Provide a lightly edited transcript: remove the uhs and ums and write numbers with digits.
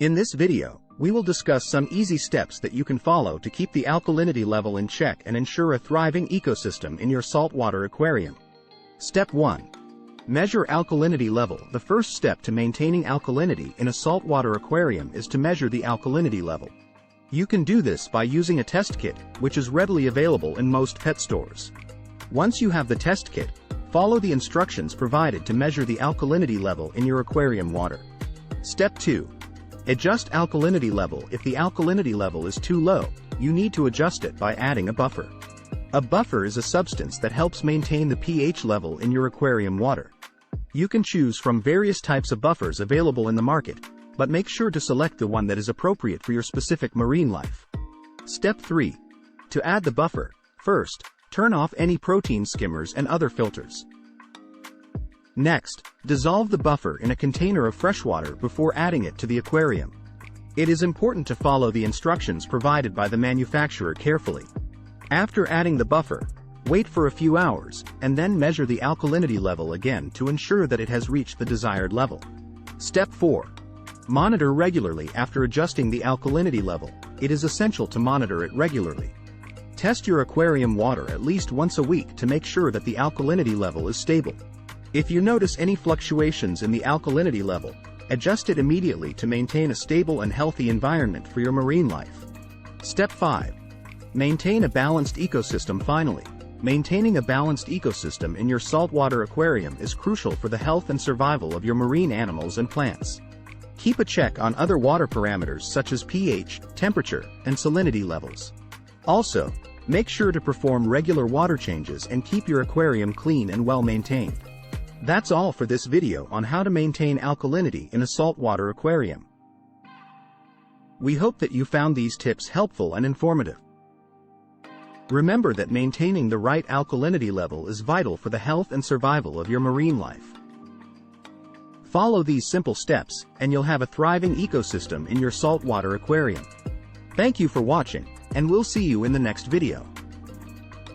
In this video, we will discuss some easy steps that you can follow to keep the alkalinity level in check and ensure a thriving ecosystem in your saltwater aquarium. Step 1. Measure alkalinity level. The first step to maintaining alkalinity in a saltwater aquarium is to measure the alkalinity level. You can do this by using a test kit, which is readily available in most pet stores. Once you have the test kit, follow the instructions provided to measure the alkalinity level in your aquarium water. Step 2. Adjust alkalinity level. If the alkalinity level is too low, you need to adjust it by adding a buffer. A buffer is a substance that helps maintain the pH level in your aquarium water. You can choose from various types of buffers available in the market, but make sure to select the one that is appropriate for your specific marine life. Step 3. To add the buffer, first, turn off any protein skimmers and other filters. Next, dissolve the buffer in a container of fresh water before adding it to the aquarium. It is important to follow the instructions provided by the manufacturer carefully. After adding the buffer, wait for a few hours, and then measure the alkalinity level again to ensure that it has reached the desired level. Step 4. Monitor regularly. After adjusting the alkalinity level, it is essential to monitor it regularly. Test your aquarium water at least once a week to make sure that the alkalinity level is stable. If you notice any fluctuations in the alkalinity level, adjust it immediately to maintain a stable and healthy environment for your marine life. Step 5. Maintain a balanced ecosystem. Finally, maintaining a balanced ecosystem in your saltwater aquarium is crucial for the health and survival of your marine animals and plants. Keep a check on other water parameters such as pH, temperature, and salinity levels. Also, make sure to perform regular water changes and keep your aquarium clean and well maintained. That's all for this video on how to maintain alkalinity in a saltwater aquarium. We hope that you found these tips helpful and informative. Remember that maintaining the right alkalinity level is vital for the health and survival of your marine life. Follow these simple steps, and you'll have a thriving ecosystem in your saltwater aquarium. Thank you for watching, and we'll see you in the next video.